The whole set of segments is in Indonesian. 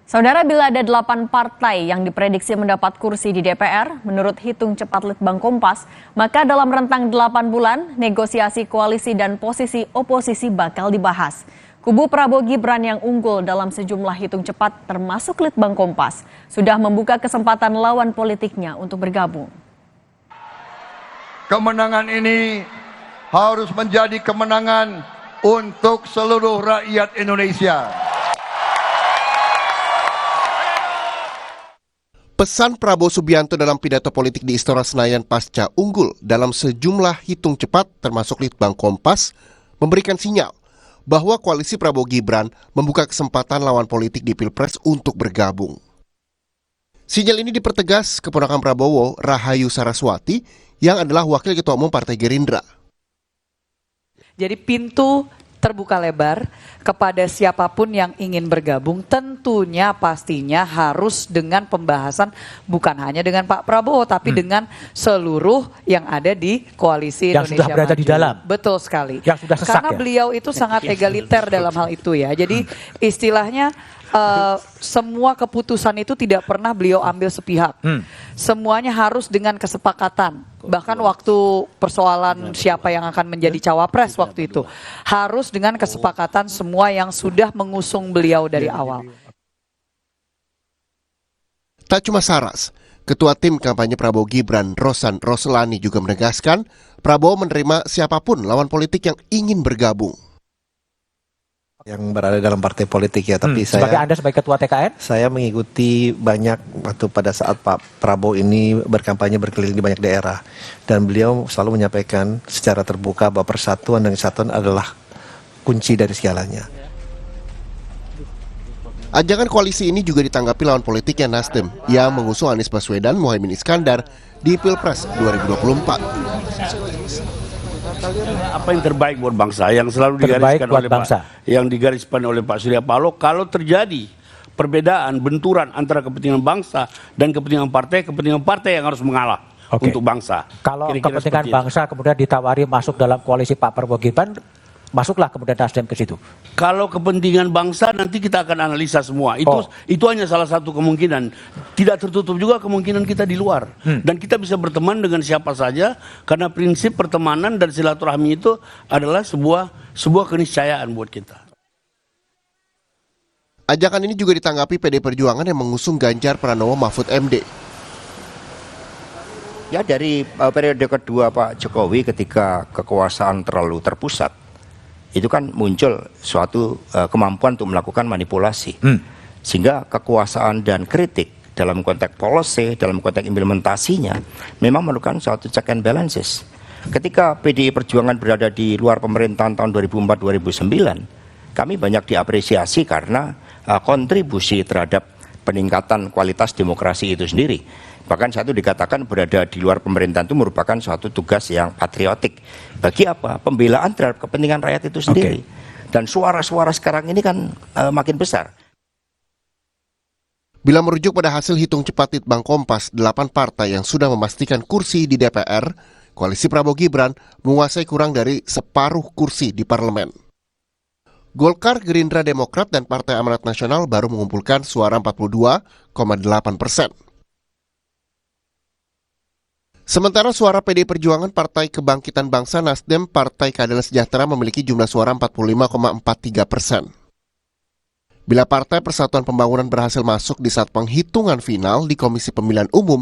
Saudara, bila ada 8 partai yang diprediksi mendapat kursi di DPR, menurut hitung cepat Litbang Kompas, maka dalam rentang 8 bulan, negosiasi koalisi dan posisi oposisi bakal dibahas. Kubu Prabowo Gibran yang unggul dalam sejumlah hitung cepat termasuk Litbang Kompas, sudah membuka kesempatan lawan politiknya untuk bergabung. Kemenangan ini harus menjadi kemenangan untuk seluruh rakyat Indonesia. Pesan Prabowo Subianto dalam pidato politik di Istora Senayan pasca unggul dalam sejumlah hitung cepat termasuk Litbang Kompas memberikan sinyal bahwa koalisi Prabowo Gibran membuka kesempatan lawan politik di Pilpres untuk bergabung. Sinyal ini dipertegas keponakan Prabowo, Rahayu Saraswati, yang adalah Wakil Ketua Umum Partai Gerindra. Jadi pintu terbuka lebar kepada siapapun yang ingin bergabung, tentunya pastinya harus dengan pembahasan bukan hanya dengan Pak Prabowo tapi dengan seluruh yang ada di koalisi yang Indonesia sudah berada Maju. di dalam. Betul sekali. Yang sudah sesak, karena ya? beliau itu sangat egaliter dalam hal itu ya. Jadi istilahnya semua keputusan itu tidak pernah beliau ambil sepihak. Semuanya harus dengan kesepakatan. Bahkan waktu persoalan siapa yang akan menjadi cawapres waktu itu harus dengan kesepakatan semua yang sudah mengusung beliau dari awal. Tak cuma Saras, Ketua Tim Kampanye Prabowo Gibran, Rosan Roslani juga menegaskan Prabowo menerima siapapun lawan politik yang ingin bergabung. Yang berada dalam partai politik ya, tapi sebagai Anda sebagai Ketua TKN? Saya mengikuti banyak waktu pada saat Pak Prabowo ini berkampanye berkeliling di banyak daerah, dan beliau selalu menyampaikan secara terbuka bahwa persatuan dan kesatuan adalah kunci dari segalanya. Ajakan koalisi ini juga ditanggapi lawan politiknya Nasdem yang mengusung Anies Baswedan, Muhaimin Iskandar di Pilpres 2024. Apa yang terbaik buat bangsa yang selalu digariskan oleh Pak Surya Paloh. Kalau terjadi perbedaan, benturan antara kepentingan bangsa dan kepentingan partai yang harus mengalah untuk bangsa. Kalau Kira-kira kepentingan bangsa kemudian ditawari masuk dalam koalisi Pak Prabowo Gibran, masuklah kemudian Nasdem ke situ. Kalau kepentingan bangsa nanti kita akan analisa semua. Itu hanya salah satu kemungkinan. Tidak tertutup juga kemungkinan kita di luar. Dan kita bisa berteman dengan siapa saja karena prinsip pertemanan dan silaturahmi itu adalah sebuah keniscayaan buat kita. Ajakan ini juga ditanggapi PD Perjuangan yang mengusung Ganjar Pranowo Mahfud MD. Ya, dari periode kedua Pak Jokowi ketika kekuasaan terlalu terpusat, itu kan muncul suatu kemampuan untuk melakukan manipulasi. Sehingga kekuasaan dan kritik dalam konteks policy, dalam konteks implementasinya memang memerlukan suatu check and balances. Ketika PDI Perjuangan berada di luar pemerintahan tahun 2004-2009, kami banyak diapresiasi karena kontribusi terhadap peningkatan kualitas demokrasi itu sendiri. Bahkan satu dikatakan berada di luar pemerintahan itu merupakan suatu tugas yang patriotik. Bagi apa? Pembelaan terhadap kepentingan rakyat itu sendiri. Dan suara-suara sekarang ini kan makin besar. Bila merujuk pada hasil hitung cepat Litbang Kompas, 8 partai yang sudah memastikan kursi di DPR, koalisi Prabowo Gibran menguasai kurang dari separuh kursi di parlemen. Golkar, Gerindra, Demokrat, dan Partai Amanat Nasional baru mengumpulkan suara 42,8%. Sementara suara PD Perjuangan, Partai Kebangkitan Bangsa, Nasdem, Partai Keadilan Sejahtera memiliki jumlah suara 45,43%. Bila Partai Persatuan Pembangunan berhasil masuk di saat penghitungan final di Komisi Pemilihan Umum,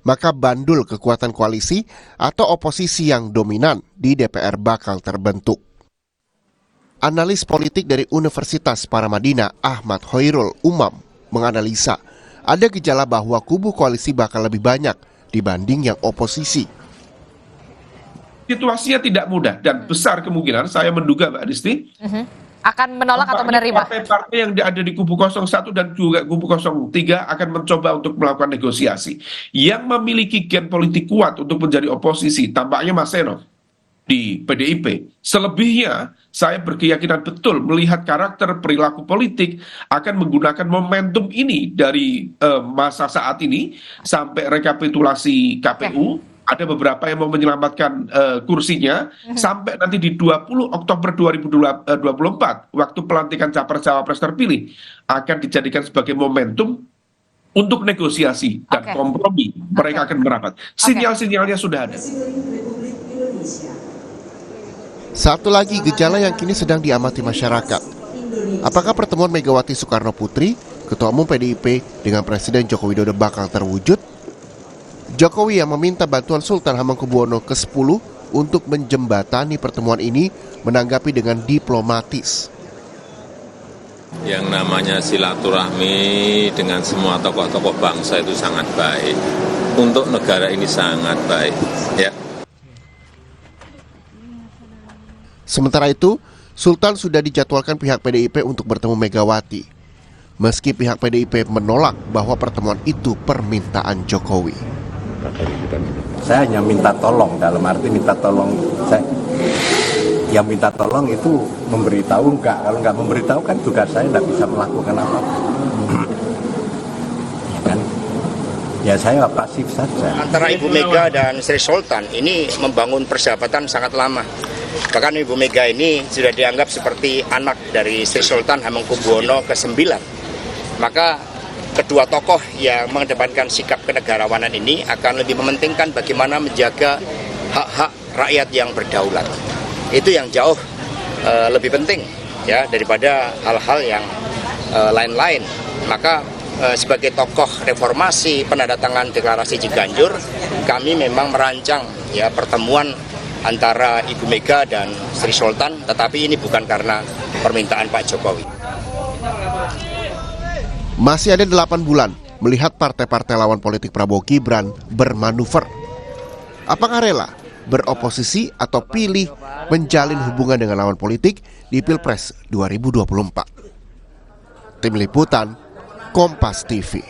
maka bandul kekuatan koalisi atau oposisi yang dominan di DPR bakal terbentuk. Analis politik dari Universitas Paramadina, Ahmad Hoirul Umam, menganalisa ada gejala bahwa kubu koalisi bakal lebih banyak dibanding yang oposisi. Situasinya tidak mudah dan besar kemungkinan saya menduga Mbak Disti Akan menolak atau menerima? Partai-partai yang ada di kubu 01 dan juga kubu 03 akan mencoba untuk melakukan negosiasi. Yang memiliki gen politik kuat untuk menjadi oposisi tampaknya Mas Seno di PDIP. Selebihnya saya berkeyakinan betul melihat karakter perilaku politik akan menggunakan momentum ini dari masa saat ini sampai rekapitulasi KPU ada beberapa yang mau menyelamatkan kursinya sampai nanti di 20 Oktober 2024 waktu pelantikan capres-cawapres terpilih akan dijadikan sebagai momentum untuk negosiasi dan kompromi. Mereka akan merapat. Sinyal-sinyalnya sudah ada. Satu lagi gejala yang kini sedang diamati masyarakat. Apakah pertemuan Megawati Soekarno Putri, Ketua Umum PDIP, dengan Presiden Joko Widodo bakal terwujud? Jokowi yang meminta bantuan Sultan Hamengkubuwono ke-10 untuk menjembatani pertemuan ini menanggapi dengan diplomatis. Yang namanya silaturahmi dengan semua tokoh-tokoh bangsa itu sangat baik. Untuk negara ini sangat baik. Ya. Sementara itu, Sultan sudah dijadwalkan pihak PDIP untuk bertemu Megawati. Meski pihak PDIP menolak bahwa pertemuan itu permintaan Jokowi. Saya hanya minta tolong, dalam arti minta tolong. Yang minta tolong itu memberitahu enggak. Kalau enggak memberitahu kan tugas saya enggak bisa melakukan apa-apa. Ya kan? Ya saya pasif saja. Antara Ibu Mega dan Sri Sultan ini membangun persahabatan sangat lama. Bahkan Ibu Mega ini sudah dianggap seperti anak dari Sri Sultan Hamengkubuwono ke-9. Maka kedua tokoh yang mengedepankan sikap kenegarawanan ini akan lebih mementingkan bagaimana menjaga hak-hak rakyat yang berdaulat. Itu yang jauh lebih penting ya daripada hal-hal yang lain-lain. Maka sebagai tokoh reformasi penandatangan deklarasi Ciganjur, kami memang merancang ya pertemuan antara Ibu Mega dan Sri Sultan, tetapi ini bukan karena permintaan Pak Jokowi. Masih ada 8 bulan melihat partai-partai lawan politik Prabowo Gibran bermanuver. Apakah rela beroposisi atau pilih menjalin hubungan dengan lawan politik di Pilpres 2024? Tim Liputan, Kompas TV.